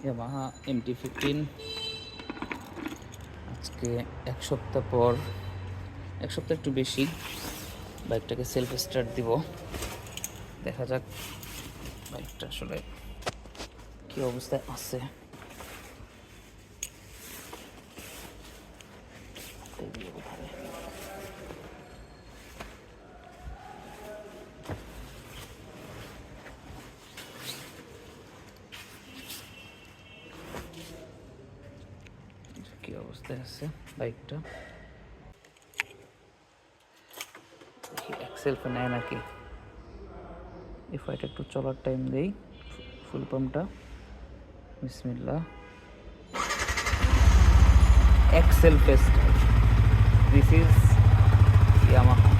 Yamaha MT-15 আজকে এক সপ্তাহ পর, এক সপ্তাহ একটু বেশি বাইকটাকে সেলফ স্টার্ট দিব। দেখা যাক বাইকটা আসলে কী অবস্থায় আছে। কি অবস্থায় আছে বাইকটা, দেখি সেলফে নেয় নাকি। এটা একটু চলার টাইম দেই, ফুল পাম্পটা। বিসমিল্লাহ, excel fest, this is Yamaha.